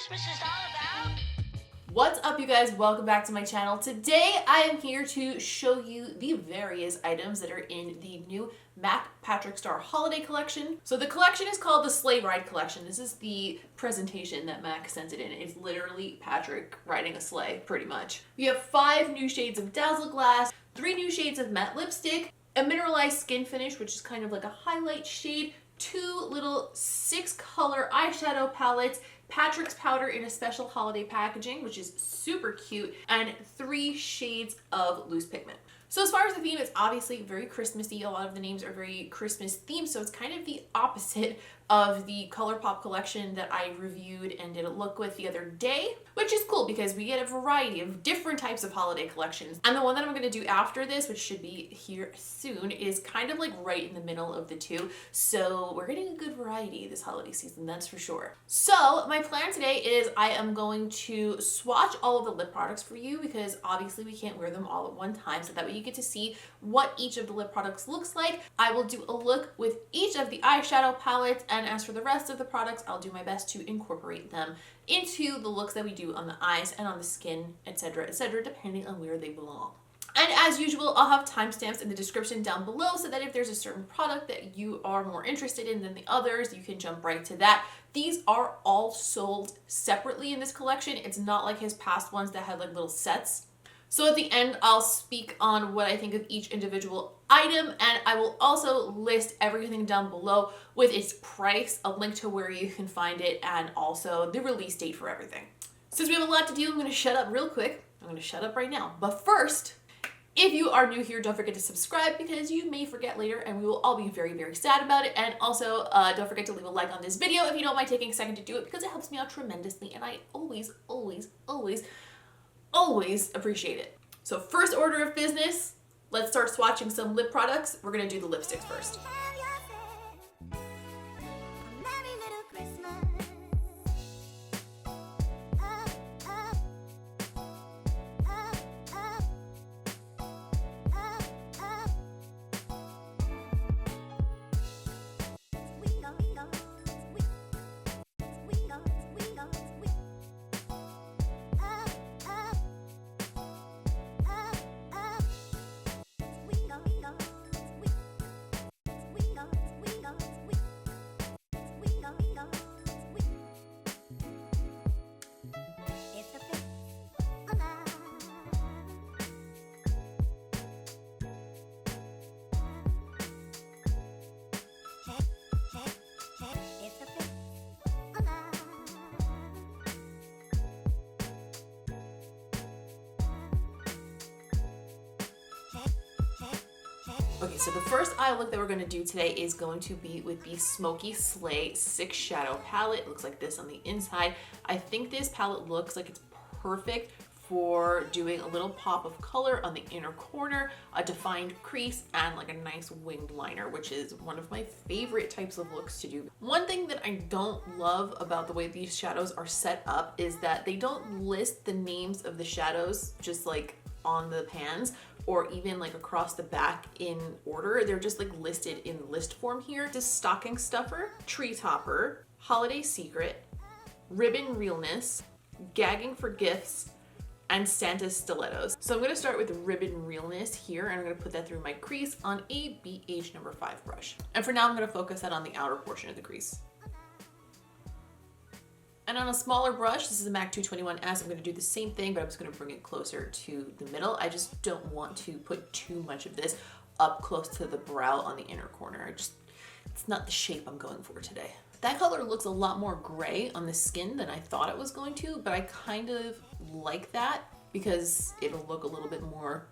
Christmas is all about. What's up, you guys? Welcome back to my channel. Today I am here to show you the various items that are in the new MAC PatrickStarrr holiday collection. So the collection is called the SLEIGH Ride collection. This is the presentation that MAC sent it in. It's literally Patrick riding a sleigh, pretty much. We have 5 new shades of DAZZLEGLASS, 3 new shades of matte lipstick, a mineralized skin finish, which is kind of like a highlight shade, 2 little 6-color eyeshadow palettes, Patrick's powder in a special holiday packaging, which is super cute, and 3 shades of loose pigment. So as far as the theme, it's obviously very Christmassy. A lot of the names are very Christmas themed, so it's kind of the opposite of the ColourPop collection that I reviewed and did a look with the other day, which is cool because we get a variety of different types of holiday collections. And the one that I'm going to do after this, which should be here soon, is kind of like right in the middle of the two. So we're getting a good variety this holiday season, that's for sure. So my plan today is I am going to swatch all of the lip products for you because obviously we can't wear them all at one time, so that way you get to see what each of the lip products looks like. I will do a look with each of the eyeshadow palettes, and as for the rest of the products, I'll do my best to incorporate them into the looks that we do on the eyes and on the skin, etc., depending on where they belong. And as usual, I'll have timestamps in the description down below so that if there's a certain product that you are more interested in than the others, you can jump right to that. These are all sold separately in this collection. It's not like his past ones that had like little sets. So at the end, I'll speak on what I think of each individual item, and I will also list everything down below with its price, a link to where you can find it, and also the release date for everything. Since we have a lot to do, I'm going to shut up real quick. I'm going to shut up right now. But first, if you are new here, don't forget to subscribe because you may forget later and we will all be very, very sad about it. And also, don't forget to leave a like on this video if you don't mind taking a second to do it because it helps me out tremendously and I always appreciate it. So first order of business, let's start swatching some lip products. We're gonna do the lipsticks first. Okay, so the first eye look that we're going to do today is going to be with the Smoky Slay 6 Shadow palette. It looks like this on the inside. I think this palette looks like it's perfect for doing a little pop of color on the inner corner, a defined crease, and like a nice winged liner, which is one of my favorite types of looks to do. One thing that I don't love about the way these shadows are set up is that they don't list the names of the shadows just like on the pans or even like across the back in order. They're just like listed in list form here. This Stocking Stuffer, Tree Topper, Holiday Secret, Ribbon Realness, Gagging for Gifts, and Santa's Stilettos. So I'm gonna start with Ribbon Realness here, and I'm gonna put that through my crease on a BH number 5 brush. And for now, I'm gonna focus that on the outer portion of the crease. And on a smaller brush, this is a MAC 221S, I'm gonna do the same thing, but I'm just gonna bring it closer to the middle. I just don't want to put too much of this up close to the brow on the inner corner. It's not the shape I'm going for today. That color looks a lot more gray on the skin than I thought it was going to, but I kind of like that because it'll look a little bit more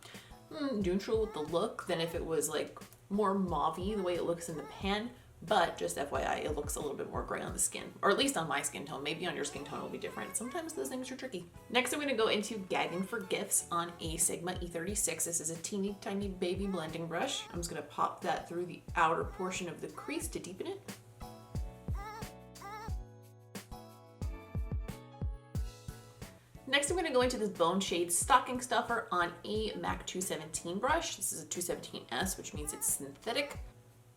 neutral with the look than if it was like more mauve-y the way it looks in the pan. But just FYI, it looks a little bit more gray on the skin, or at least on my skin tone. Maybe on your skin tone will be different. Sometimes those things are tricky. Next, I'm gonna go into Gagging for Gifts on a Sigma E36. This is a teeny tiny baby blending brush. I'm just gonna pop that through the outer portion of the crease to deepen it. Next, I'm gonna go into this Bone Shade Stocking Stuffer on a MAC 217 brush. This is a 217S, which means it's synthetic.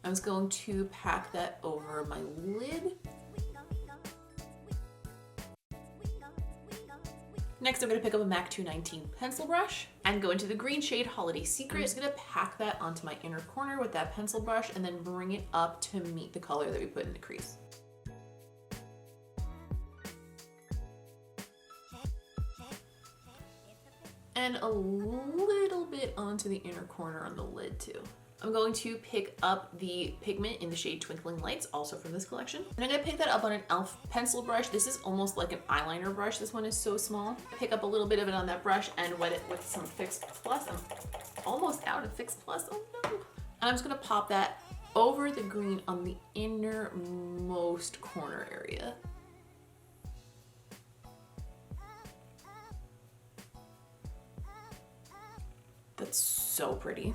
I'm just going to pack that over my lid. Next, I'm gonna pick up a MAC 219 pencil brush and go into the green shade Holiday Secret. I'm just gonna pack that onto my inner corner with that pencil brush and then bring it up to meet the color that we put in the crease. And a little bit onto the inner corner on the lid too. I'm going to pick up the pigment in the shade Twinkling Lights, also from this collection. And I'm gonna pick that up on an e.l.f. pencil brush. This is almost like an eyeliner brush. This one is so small. Pick up a little bit of it on that brush and wet it with some Fix Plus. I'm almost out of Fix Plus, oh no. And I'm just gonna pop that over the green on the innermost corner area. That's so pretty.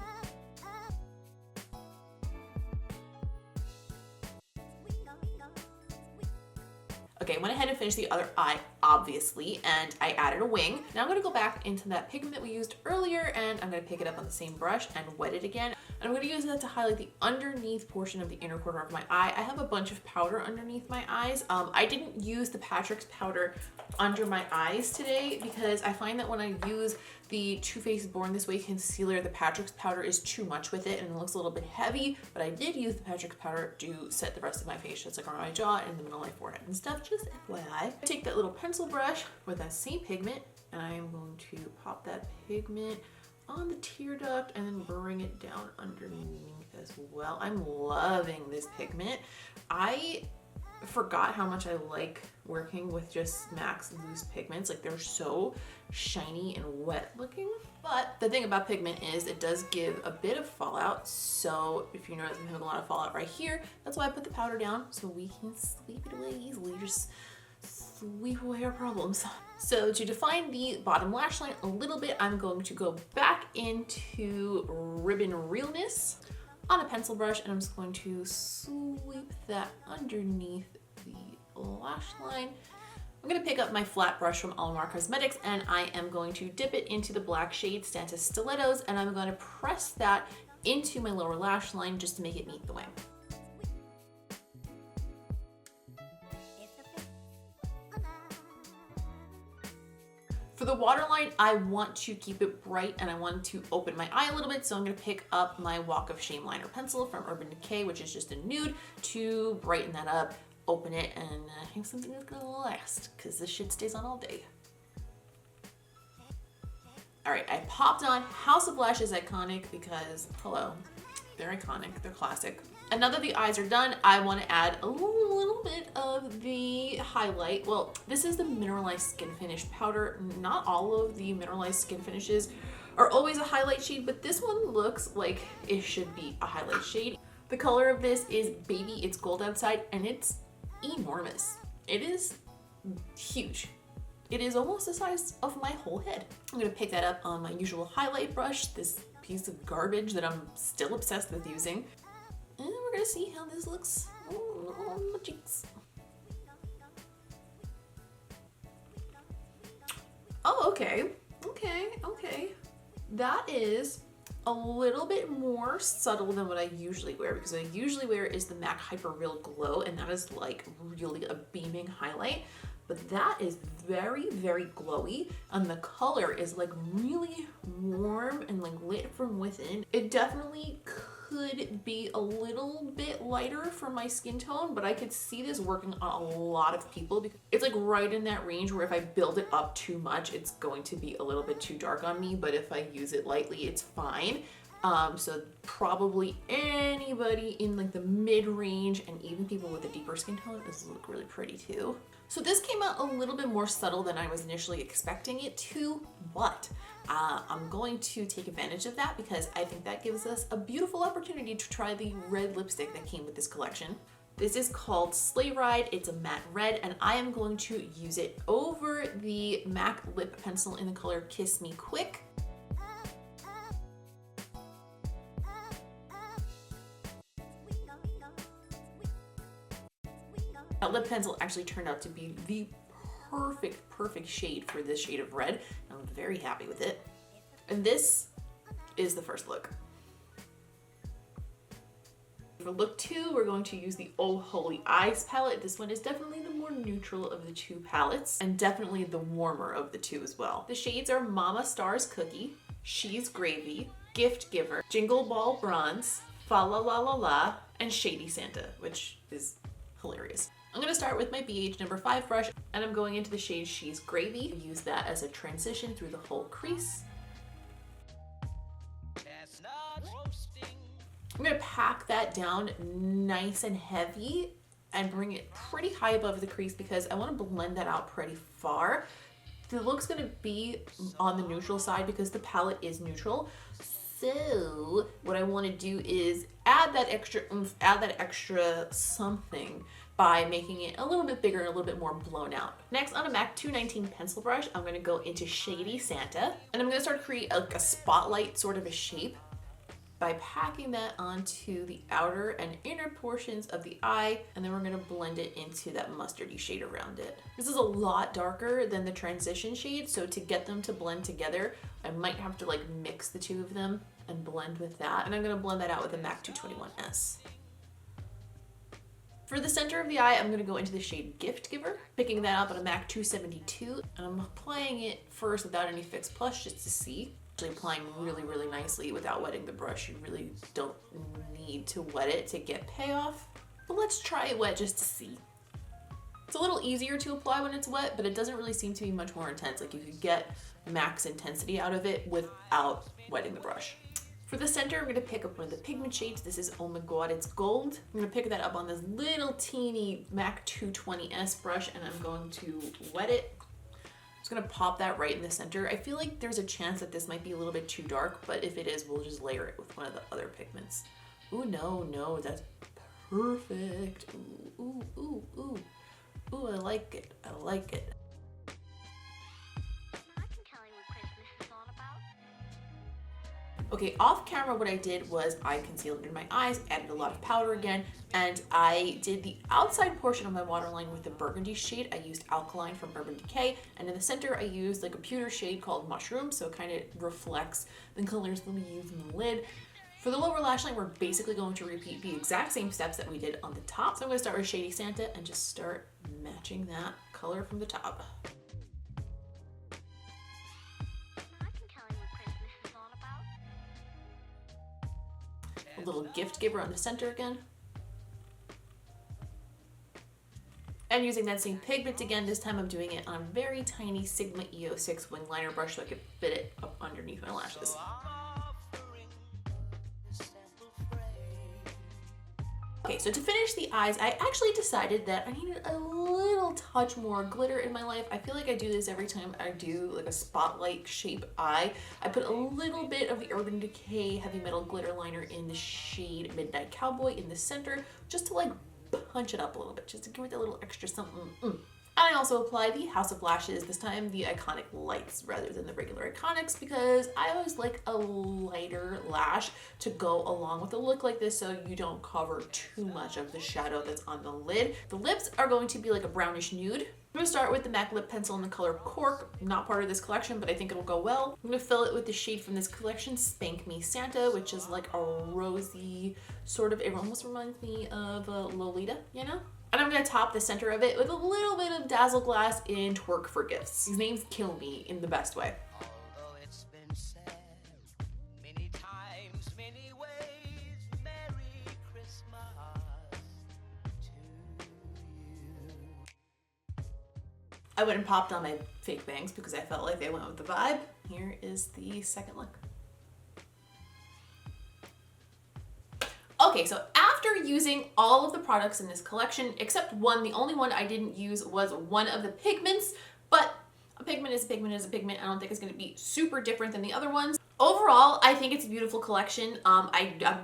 Okay, I went ahead and finished the other eye, obviously, and I added a wing. Now I'm gonna go back into that pigment that we used earlier, and I'm gonna pick it up on the same brush and wet it again. And I'm gonna use that to highlight the underneath portion of the inner corner of my eye. I have a bunch of powder underneath my eyes. I didn't use the Patrick's powder under my eyes today because I find that when I use the Too Faced Born This Way concealer, the Patrick's powder is too much with it and it looks a little bit heavy, but I did use the Patrick's powder to set the rest of my face, just like around my jaw and in the middle of my forehead and stuff, just FYI. I take that little pencil brush with that same pigment and I am going to pop that pigment on the tear duct and then bring it down underneath as well. I'm loving this pigment. I forgot how much I like working with just MAC's loose pigments. Like, they're so shiny and wet looking. But the thing about pigment is it does give a bit of fallout. So if you notice I'm having a lot of fallout right here, that's why I put the powder down so we can sweep it away easily. Just sweep away our problems. So to define the bottom lash line a little bit, I'm going to go back into Ribbon Realness on a pencil brush, and I'm just going to sweep that underneath the lash line. I'm gonna pick up my flat brush from Alamar Cosmetics, and I am going to dip it into the black shade Santa Stilettos, and I'm going to press that into my lower lash line just to make it meet the wing. For the waterline, I want to keep it bright and I want to open my eye a little bit, so I'm gonna pick up my Walk of Shame liner pencil from Urban Decay, which is just a nude, to brighten that up, open it, and have something that's gonna last, because this shit stays on all day. All right, I popped on House of Lash is iconic because, hello, they're iconic, they're classic. And now that the eyes are done, I want to add a little bit of the highlight. Well, this is the Mineralized Skin Finish powder. Not all of the Mineralized Skin Finishes are always a highlight shade, but this one looks like it should be a highlight shade. The color of this is Baby It's Gold Outside, and it's enormous. It is huge. It is almost the size of my whole head. I'm gonna pick that up on my usual highlight brush, this piece of garbage that I'm still obsessed with using. And we're gonna see how this looks on my cheeks. Oh, okay. Okay. That is a little bit more subtle than what I usually wear, because what I usually wear is the MAC Hyper Real Glow, and that is like really a beaming highlight. But that is very, very glowy, and the color is like really warm and like lit from within. It definitely could be a little bit lighter for my skin tone, but I could see this working on a lot of people because it's like right in that range where if I build it up too much, it's going to be a little bit too dark on me, but if I use it lightly, it's fine. So probably anybody in like the mid-range and even people with a deeper skin tone, this will look really pretty too. So this came out a little bit more subtle than I was initially expecting it to, but I'm going to take advantage of that because I think that gives us a beautiful opportunity to try the red lipstick that came with this collection. This is called SLEIGH Ride. It's a matte red, and I am going to use it over the MAC lip pencil in the color Kiss Me Quick. That lip pencil actually turned out to be the perfect shade for this shade of red. I'm very happy with it. And this is the first look. For look 2, we're going to use the Oh Holy Eyes palette. This one is definitely the more neutral of the two palettes and definitely the warmer of the two as well. The shades are Mama Star's Cookie, She's Gravy, Gift Giver, Jingle Ball Bronze, Fa La La La La, and Shady Santa, which is hilarious. I'm going to start with my BH number 5 brush, and I'm going into the shade She's Gravy. Use that as a transition through the whole crease. I'm going to pack that down nice and heavy and bring it pretty high above the crease because I want to blend that out pretty far. The look's going to be on the neutral side because the palette is neutral. So what I want to do is add that extra oomph, add that extra something by making it a little bit bigger and a little bit more blown out. Next, on a MAC 219 pencil brush, I'm going to go into Shady Santa, and I'm going to start to create a spotlight sort of a shape by packing that onto the outer and inner portions of the eye, and then we're going to blend it into that mustardy shade around it. This is a lot darker than the transition shade, so to get them to blend together, I might have to like mix the two of them and blend with that, and I'm going to blend that out with a MAC 221S. For the center of the eye, I'm going to go into the shade Gift Giver, picking that up on a MAC 272, and I'm applying it first without any fix plus just to see. Actually applying really nicely without wetting the brush. You really don't need to wet it to get payoff, but let's try it wet just to see. It's a little easier to apply when it's wet, but it doesn't really seem to be much more intense. Like you could get max intensity out of it without wetting the brush. For the center, I'm going to pick up one of the pigment shades. This is Oh My God, It's Gold. I'm going to pick that up on this little teeny MAC 220S brush, and I'm going to wet it. I'm just going to pop that right in the center. I feel like there's a chance that this might be a little bit too dark, but if it is, we'll just layer it with one of the other pigments. Ooh, no, that's perfect. Ooh, I like it. Okay, off camera what I did was I concealed in my eyes, added a lot of powder again, and I did the outside portion of my waterline with the burgundy shade. I used Alkaline from Urban Decay, and in the center I used like a pewter shade called Mushroom, so it kind of reflects the colors that we use in the lid. For the lower lash line, we're basically going to repeat the exact same steps that we did on the top. So I'm going to start with Shady Santa and just start matching that color from the top. A little Gift Giver on the center again. And using that same pigment again, this time I'm doing it on a very tiny Sigma EO6 wing liner brush so I could fit it up underneath my lashes. Okay, so to finish the eyes, I actually decided that I needed a little touch more glitter in my life. I feel like I do this every time I do like a spotlight shape eye. I put a little bit of the Urban Decay Heavy Metal Glitter Liner in the shade Midnight Cowboy in the center, just to like punch it up a little bit, just to give it a little extra something. I also apply the House of Lashes, this time the Iconic Lights rather than the regular Iconics, because I always like a lighter lash to go along with a look like this so you don't cover too much of the shadow that's on the lid. The lips are going to be like a brownish nude. I'm going to start with the MAC lip pencil in the color Cork, not part of this collection, but I think it'll go well. I'm going to fill it with the shade from this collection, Spank Me Santa, which is like a rosy sort of, it almost reminds me of Lolita, you know? And I'm going to top the center of it with a little bit of DAZZLEGLASS in Twerk for Gifts. These names kill me in the best way. Although it's been said many times, many ways, Merry Christmas to you. I went and popped on my fake bangs because I felt like they went with the vibe. Here is the second look. Okay, so after using all of the products in this collection, except one, the only one I didn't use was one of the pigments, but a pigment is a pigment is a pigment. I don't think it's going to be super different than the other ones. Overall, I think it's a beautiful collection. I'm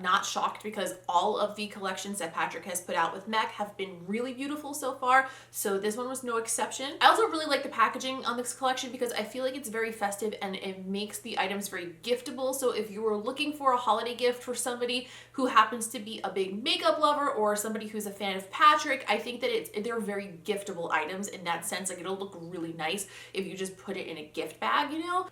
not shocked because all of the collections that Patrick has put out with MAC have been really beautiful so far, so this one was no exception. I also really like the packaging on this collection because I feel like it's very festive and it makes the items very giftable. So if you were looking for a holiday gift for somebody who happens to be a big makeup lover or somebody who's a fan of Patrick, I think that they're very giftable items in that sense. Like it'll look really nice if you just put it in a gift bag, you know?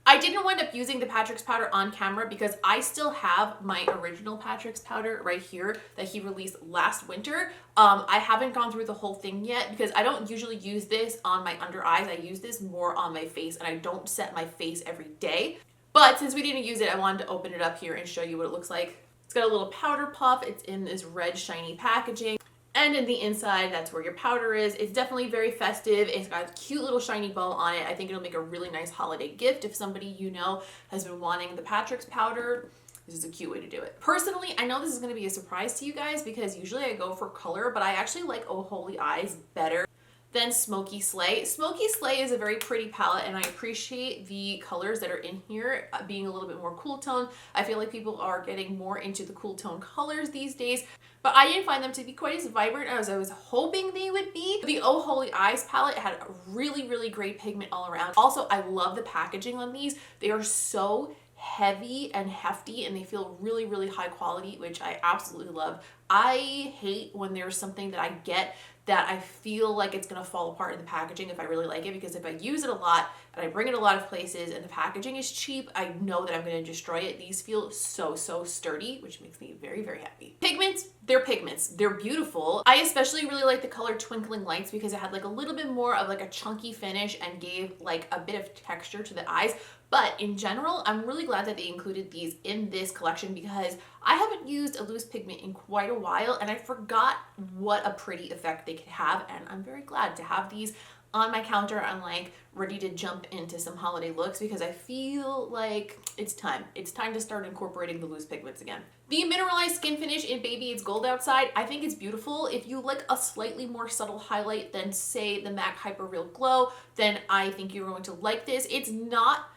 I didn't wind up using the Patrick's powder on camera because I still have my original Patrick's powder right here that he released last winter. I haven't gone through the whole thing yet because I don't usually use this on my under eyes. I use this more on my face, and I don't set my face every day. But since we didn't use it, I wanted to open it up here and show you what it looks like. It's got a little powder puff. It's in this red shiny packaging. And in the inside, that's where your powder is. It's definitely very festive. It's got a cute little shiny bow on it. I think it'll make a really nice holiday gift if somebody you know has been wanting the Patrick's powder. This is a cute way to do it. Personally, I know this is going to be a surprise to you guys because usually I go for color, but I actually like Oh Holy Eyes better than Smoky SLEIGH. Smoky SLEIGH is a very pretty palette, and I appreciate the colors that are in here being a little bit more cool tone. I feel like people are getting more into the cool tone colors these days, but I didn't find them to be quite as vibrant as I was hoping they would be. The Oh Holy Eyes palette had a really, really great pigment all around. Also, I love the packaging on these. They are so heavy and hefty, and they feel really, really high quality, which I absolutely love. I hate when there's something that I get that I feel like it's gonna fall apart in the packaging if I really like it, because if I use it a lot and I bring it a lot of places and the packaging is cheap, I know that I'm gonna destroy it. These feel so, so sturdy, which makes me very, very happy. Pigments, they're pigments. They're beautiful. I especially really like the color Twinkling Lights because it had like a little bit more of like a chunky finish and gave like a bit of texture to the eyes. But in general, I'm really glad that they included these in this collection because I haven't used a loose pigment in quite a while, and I forgot what a pretty effect they could have, and I'm very glad to have these on my counter. I'm like ready to jump into some holiday looks because I feel like it's time. It's time to start incorporating the loose pigments again. The Mineralized Skin Finish in Baby It's Gold Outside, I think it's beautiful. If you like a slightly more subtle highlight than say the MAC Hyper Real Glow, then I think you're going to like this. It's not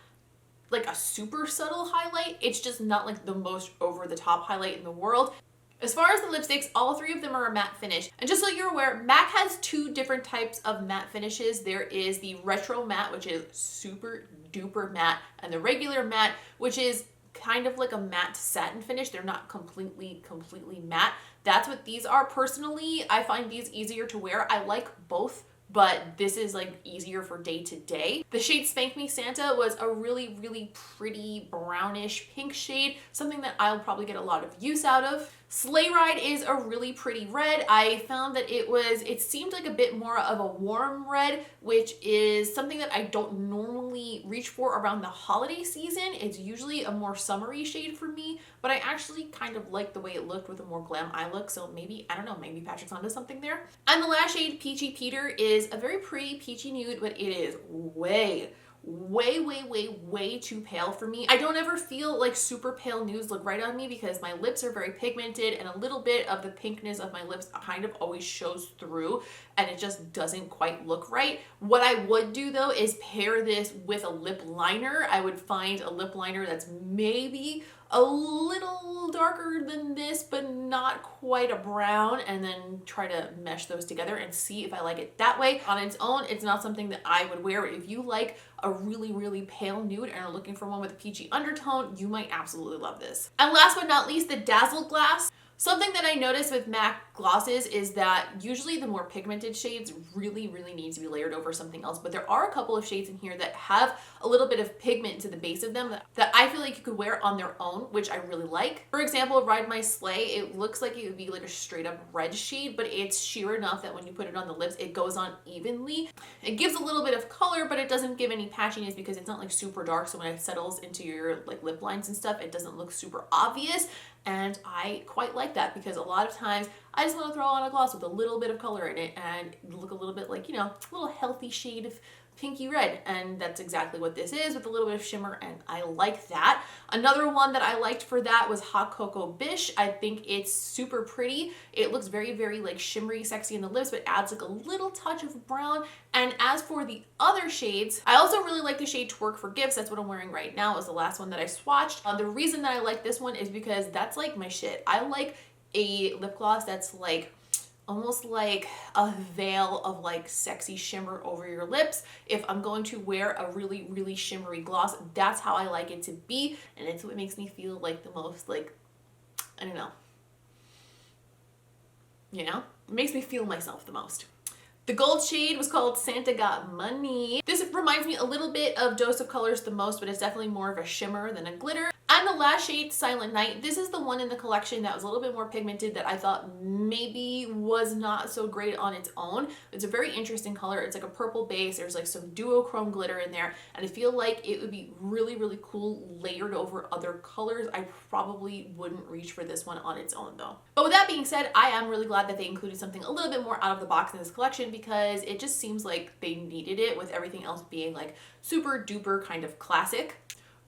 like a super subtle highlight. It's just not like the most over the top highlight in the world. As far as the lipsticks, all three of them are a matte finish. And just so you're aware, MAC has two different types of matte finishes. There is the retro matte, which is super duper matte, and the regular matte, which is kind of like a matte satin finish. They're not completely matte. That's what these are. Personally, I find these easier to wear. I like both, but this is like easier for day to day. The shade Spank Me Santa was a really, really pretty brownish pink shade, something that I'll probably get a lot of use out of. Sleigh Ride is a really pretty red. I found that it seemed like a bit more of a warm red, which is something that I don't normally reach for around the holiday season. It's usually a more summery shade for me, but I actually kind of like the way it looked with a more glam eye look, so maybe, I don't know, maybe Patrick's onto something there. And the last shade, Peachy Peter, is a very pretty peachy nude, but it is way too pale for me. I don't ever feel like super pale nudes look right on me because my lips are very pigmented, and a little bit of the pinkness of my lips kind of always shows through, and it just doesn't quite look right. What I would do though is pair this with a lip liner. I would find a lip liner that's maybe a little darker than this, but not quite a brown, and then try to mesh those together and see if I like it that way. On its own, it's not something that I would wear. If you like a really, really pale nude and are looking for one with a peachy undertone, you might absolutely love this. And last but not least, the DAZZLEGLASS. Something that I notice with MAC glosses is that usually the more pigmented shades really need to be layered over something else, but there are a couple of shades in here that have a little bit of pigment to the base of them that I feel like you could wear on their own, which I really like. For example, Ride My Sleigh, it looks like it would be like a straight up red shade, but it's sheer enough that when you put it on the lips, it goes on evenly. It gives a little bit of color, but it doesn't give any patchiness because it's not like super dark, so when it settles into your like lip lines and stuff, it doesn't look super obvious. And I quite like that because a lot of times I just want to throw on a gloss with a little bit of color in it and look a little bit like, you know, a little healthy shade of pinky red, and that's exactly what this is with a little bit of shimmer, and I like that. Another one that I liked for that was Hot Cocoa BISH. I think it's super pretty. It looks very like shimmery, sexy in the lips, but adds like a little touch of brown. And as for the other shades, I also really like the shade TWERK for Gifts. That's what I'm wearing right now. It was the last one that I swatched. The reason that I like this one is because that's like my shit. I like a lip gloss that's like almost like a veil of like sexy shimmer over your lips. If I'm going to wear a really shimmery gloss, that's how I like it to be, and it's what makes me feel like the most, like, I don't know, you know, it makes me feel myself the most. The gold shade was called Santa Got Money. This reminds me a little bit of Dose of Colors the Most, but it's definitely more of a shimmer than a glitter. And the last shade, Silent Night, this is the one in the collection that was a little bit more pigmented that I thought maybe was not so great on its own. It's a very interesting color. It's like a purple base. There's like some duochrome glitter in there, and I feel like it would be really, really cool layered over other colors. I probably wouldn't reach for this one on its own though. But with that being said, I am really glad that they included something a little bit more out of the box in this collection, because it just seems like they needed it with everything else being like super duper kind of classic.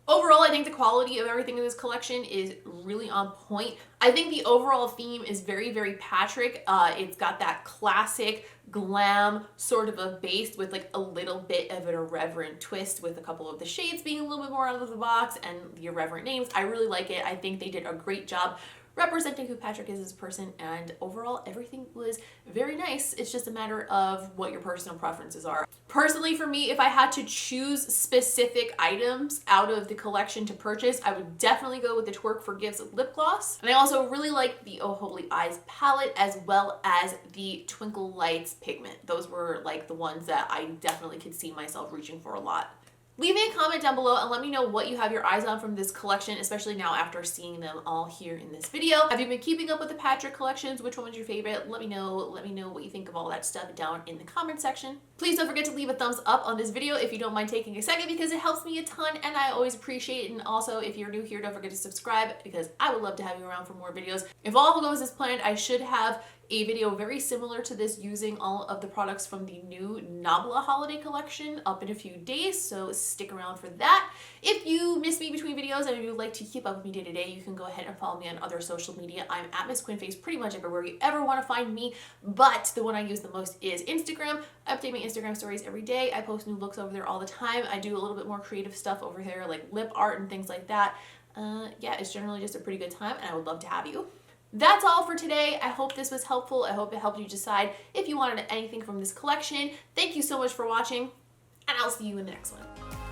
Overall, I think the quality of everything in this collection is really on point. I think the overall theme is very, very Patrick. It's got that classic glam sort of a base with like a little bit of an irreverent twist, with a couple of the shades being a little bit more out of the box and the irreverent names. I really like it. I think they did a great job representing who Patrick is as a person, and overall everything was very nice. It's just a matter of what your personal preferences are. Personally, for me, if I had to choose specific items out of the collection to purchase, I would definitely go with the TWERK for Gifts lip gloss. And I also really like the Oh Holy Eyes palette, as well as the Twinkle Lights pigment. Those were like the ones that I definitely could see myself reaching for a lot. Leave me a comment down below and let me know what you have your eyes on from this collection, especially now after seeing them all here in this video. Have you been keeping up with the Patrick collections? Which one was your favorite? Let me know what you think of all that stuff down in the comment section. Please don't forget to leave a thumbs up on this video if you don't mind taking a second, because it helps me a ton and I always appreciate it. And also, if you're new here, don't forget to subscribe, because I would love to have you around for more videos. If all goes as planned, I should have a video very similar to this using all of the products from the new Nabla holiday collection up in a few days, so stick around for that. If you miss me between videos and you'd like to keep up with me day to day, you can go ahead and follow me on other social media. I'm at Miss Quinface pretty much everywhere you ever want to find me, but the one I use the most is Instagram. I update my Instagram stories every day. I post new looks over there all the time. I do a little bit more creative stuff over there, like lip art and things like that. Yeah, it's generally just a pretty good time, and I would love to have you. That's all for today. I hope this was helpful. I hope it helped you decide if you wanted anything from this collection. Thank you so much for watching, and I'll see you in the next one.